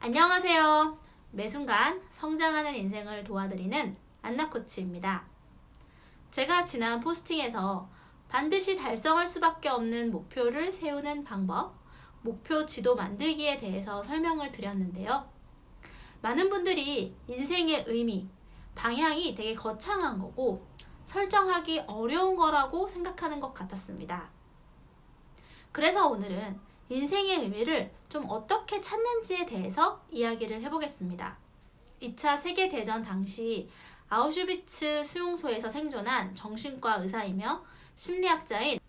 안녕하세요. 매 순간 성장하는 인생을 도와드리는 안나코치입니다. 제가 지난 포스팅에서 반드시 달성할 수밖에 없는 목표를 세우는 방법, 목표 지도 만들기에 대해서 설명을 드렸는데요. 많은 분들이 인생의 의미, 방향이 되게 거창한 거고 설정하기 어려운 거라고 생각하는 것 같았습니다. 그래서 오늘은 인생의 의미를 좀 어떻게 찾는지에 대해서 이야기를 해보겠습니다. 2차 세계대전 당시 아우슈비츠 수용소에서 생존한 정신과 의사이며 심리학자인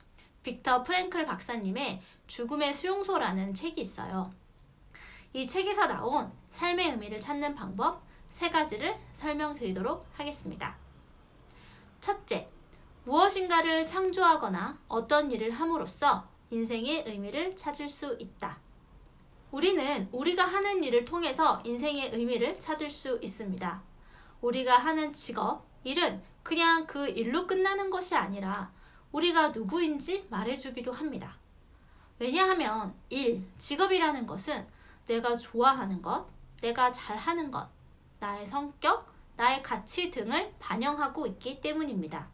빅터 프랭클 박사님의 죽음의 수용소라는 책이 있어요. 이 책에서 나온 삶의 의미를 찾는 방법 3가지를 설명드리도록 하겠습니다. 첫째, 무엇인가를 창조하거나 어떤 일을 함으로써 인생의 의미를 찾을 수 있다. 우리는 우리가 하는 일을 통해서 인생의 의미를 찾을 수 있습니다. 우리가 하는 직업, 일은 그냥 그 일로 끝나는 것이 아니라 우리가 누구인지 말해주기도 합니다. 왜냐하면 직업이라는 것은 내가 좋아하는 것, 내가 잘하는 것, 나의 성격, 나의 가치 등을 반영하고 있기 때문입니다.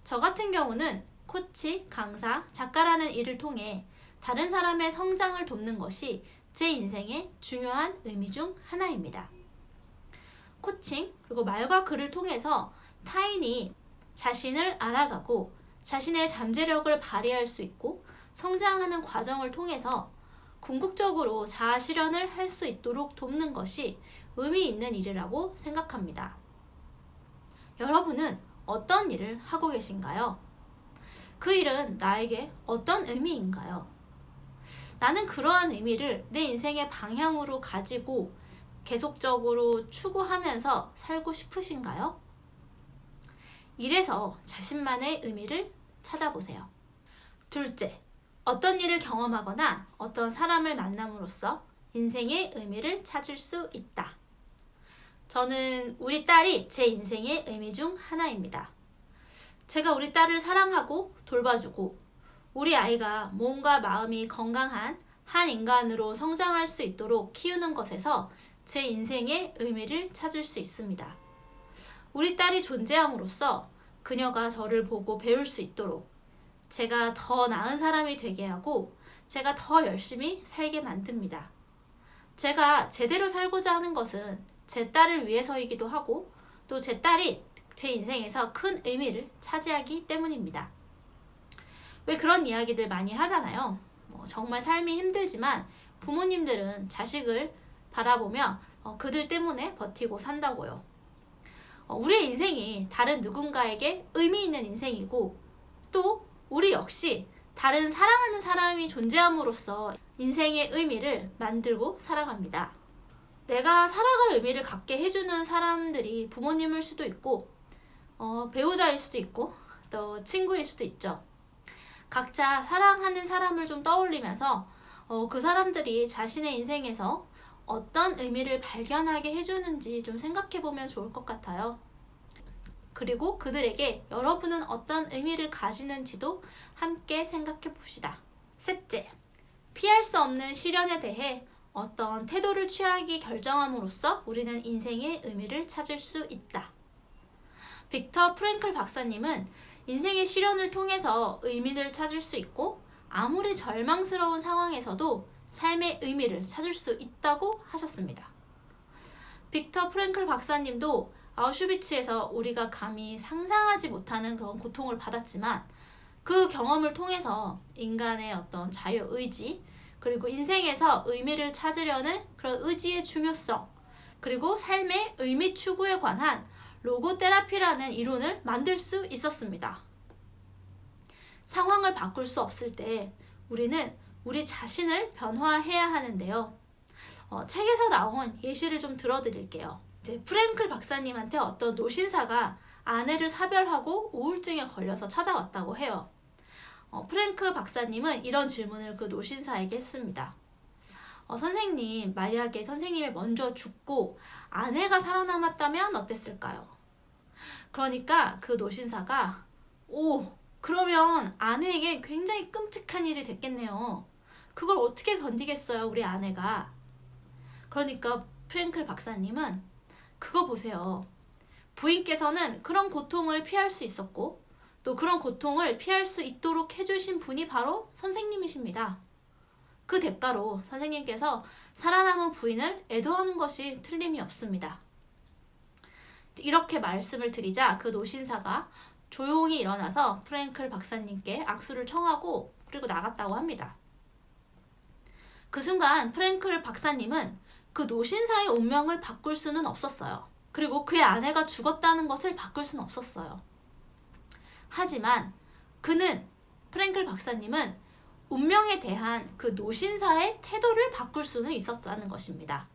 저 같은 경우는 코치, 강사, 작가라는 일을 통해 다른 사람의 성장을 돕는 것이 제 인생의 중요한 의미 중 하나입니다. 코칭, 그리고 말과 글을 통해서 타인이 자신을 알아가고 자신의 잠재력을 발휘할 수 있고 성장하는 과정을 통해서 궁극적으로 자아 실현을 할 수 있도록 돕는 것이 의미 있는 일이라고 생각합니다. 여러분은 어떤 일을 하고 계신가요? 그 일은 나에게 어떤 의미인가요? 나는 그러한 의미를 내 인생의 방향으로 가지고 계속적으로 추구하면서 살고 싶으신가요? 일에서 자신만의 의미를 찾아보세요. 둘째, 어떤 일을 경험하거나 어떤 사람을 만남으로써 인생의 의미를 찾을 수 있다. 저는 우리 딸이 제 인생의 의미 중 하나입니다. 제가 우리 딸을 사랑하고 돌봐주고 우리 아이가 몸과 마음이 건강한 한 인간으로 성장할 수 있도록 키우는 것에서 제 인생의 의미를 찾을 수 있습니다. 우리 딸이 존재함으로써 그녀가 저를 보고 배울 수 있도록 제가 더 나은 사람이 되게 하고 제가 더 열심히 살게 만듭니다. 제가 제대로 살고자 하는 것은 제 딸을 위해서이기도 하고 또 제 딸이 제 인생에서 큰 의미를 차지하기 때문입니다. 왜 그런 이야기들 많이 하잖아요. 정말 삶이 힘들지만 부모님들은 자식을 바라보며 그들 때문에 버티고 산다고요. 우리의 인생이 다른 누군가에게 의미 있는 인생이고 또 우리 역시 다른 사랑하는 사람이 존재함으로써 인생의 의미를 만들고 살아갑니다. 내가 살아갈 의미를 갖게 해주는 사람들이 부모님일 수도 있고 배우자일 수도 있고 또 친구일 수도 있죠. 각자 사랑하는 사람을 좀 떠올리면서 그 사람들이 자신의 인생에서 어떤 의미를 발견하게 해주는지 좀 생각해보면 좋을 것 같아요. 그리고 그들에게 여러분은 어떤 의미를 가지는지도 함께 생각해 봅시다. 셋째, 피할 수 없는 시련에 대해 어떤 태도를 취하기 결정함으로써 우리는 인생의 의미를 찾을 수 있다. 빅터 프랭클 박사님은 인생의 시련을 통해서 의미를 찾을 수 있고 아무리 절망스러운 상황에서도 삶의 의미를 찾을 수 있다고 하셨습니다. 빅터 프랭클 박사님도 아우슈비츠에서 우리가 감히 상상하지 못하는 그런 고통을 받았지만 그 경험을 통해서 인간의 어떤 자유의지 그리고 인생에서 의미를 찾으려는 그런 의지의 중요성 그리고 삶의 의미 추구에 관한 로고테라피라는 이론을 만들 수 있었습니다. 상황을 바꿀 수 없을 때 우리는 우리 자신을 변화해야 하는데요. 책에서 나온 예시를 좀 들어드릴게요. 이제 프랭클 박사님한테 어떤 노신사가 아내를 사별하고 우울증에 걸려서 찾아왔다고 해요. 프랭클 박사님은 이런 질문을 그 노신사에게 했습니다. 선생님, 만약에 선생님이 먼저 죽고 아내가 살아남았다면 어땠을까요? 그러니까 그 노신사가 그러면 아내에게 굉장히 끔찍한 일이 됐겠네요. 그걸 어떻게 견디겠어요, 우리 아내가. 그러니까 프랭클 박사님은 그거 보세요. 부인께서는 그런 고통을 피할 수 있었고 또 그런 고통을 피할 수 있도록 해주신 분이 바로 선생님이십니다. 그 대가로 선생님께서 살아남은 부인을 애도하는 것이 틀림이 없습니다. 이렇게 말씀을 드리자 그 노신사가 조용히 일어나서 프랭클 박사님께 악수를 청하고 그리고 나갔다고 합니다. 그 순간 프랭클 박사님은 그 노신사의 운명을 바꿀 수는 없었어요. 그리고 그의 아내가 죽었다는 것을 바꿀 수는 없었어요. 하지만 프랭클 박사님은 운명에 대한 그 노신사의 태도를 바꿀 수는 있었다는 것입니다.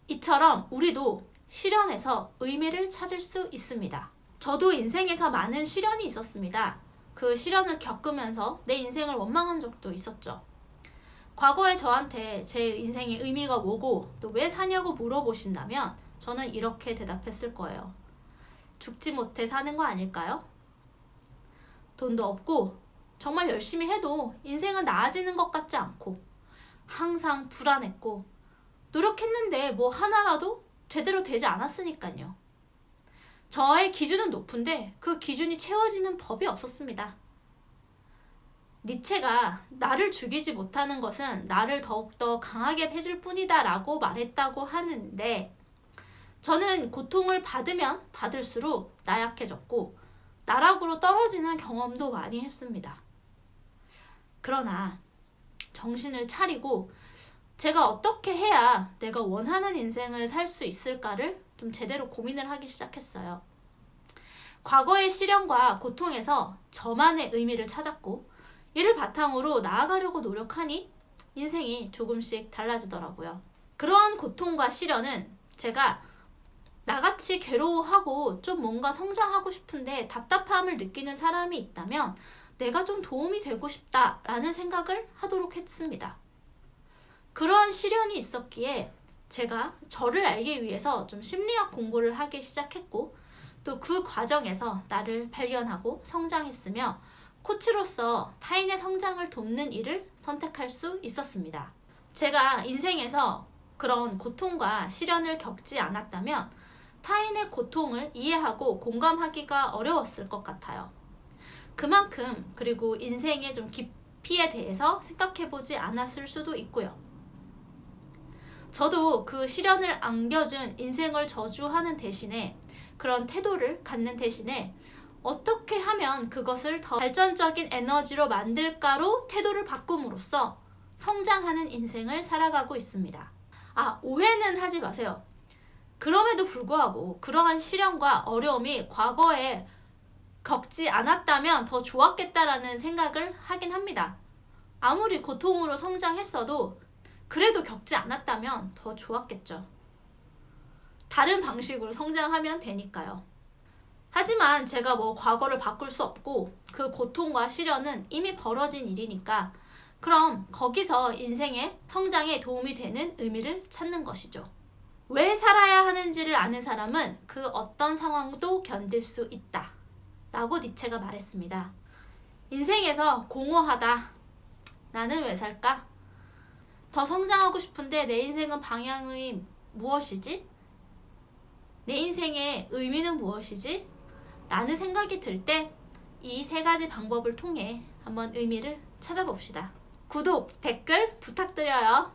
이처럼 우리도 시련에서 의미를 찾을 수 있습니다. 저도 인생에서 많은 시련이 있었습니다. 그 시련을 겪으면서 내 인생을 원망한 적도 있었죠. 과거에 저한테 제 인생의 의미가 뭐고 또 왜 사냐고 물어보신다면 저는 이렇게 대답했을 거예요. 죽지 못해 사는 거 아닐까요? 돈도 없고 정말 열심히 해도 인생은 나아지는 것 같지 않고 항상 불안했고 노력했는데 뭐 하나라도 제대로 되지 않았으니까요. 저의 기준은 높은데 그 기준이 채워지는 법이 없었습니다. 니체가 나를 죽이지 못하는 것은 나를 더욱더 강하게 해줄 뿐이다 라고 말했다고 하는데 저는 고통을 받으면 받을수록 나약해졌고 나락으로 떨어지는 경험도 많이 했습니다. 그러나 정신을 차리고 제가 어떻게 해야 내가 원하는 인생을 살 수 있을까를 좀 제대로 고민을 하기 시작했어요. 과거의 시련과 고통에서 저만의 의미를 찾았고 이를 바탕으로 나아가려고 노력하니 인생이 조금씩 달라지더라고요. 그러한 고통과 시련은 제가 나같이 괴로워하고 좀 뭔가 성장하고 싶은데 답답함을 느끼는 사람이 있다면 내가 좀 도움이 되고 싶다라는 생각을 하도록 했습니다. 그러한 시련이 있었기에 제가 저를 알기 위해서 좀 심리학 공부를 하기 시작했고 또 그 과정에서 나를 발견하고 성장했으며 코치로서 타인의 성장을 돕는 일을 선택할 수 있었습니다. 제가 인생에서 그런 고통과 시련을 겪지 않았다면 타인의 고통을 이해하고 공감하기가 어려웠을 것 같아요. 그만큼 그리고 인생의 좀 깊이에 대해서 생각해보지 않았을 수도 있고요. 저도 그 시련을 안겨준 인생을 저주하는 대신에 그런 태도를 갖는 대신에 어떻게 하면 그것을 더 발전적인 에너지로 만들까로 태도를 바꿈으로써 성장하는 인생을 살아가고 있습니다. 오해는 하지 마세요. 그럼에도 불구하고 그러한 시련과 어려움이 과거에 겪지 않았다면 더 좋았겠다라는 생각을 하긴 합니다. 아무리 고통으로 성장했어도 그래도 겪지 않았다면 더 좋았겠죠. 다른 방식으로 성장하면 되니까요. 하지만 제가 과거를 바꿀 수 없고 그 고통과 시련은 이미 벌어진 일이니까 그럼 거기서 인생의 성장에 도움이 되는 의미를 찾는 것이죠. 왜 살아야 하는지를 아는 사람은 그 어떤 상황도 견딜 수 있다 라고 니체가 말했습니다. 인생에서 공허하다. 나는 왜 살까? 더 성장하고 싶은데 내 인생은 방향이 무엇이지? 내 인생의 의미는 무엇이지? 라는 생각이 들 때 이 3가지 방법을 통해 한번 의미를 찾아봅시다. 구독, 댓글 부탁드려요.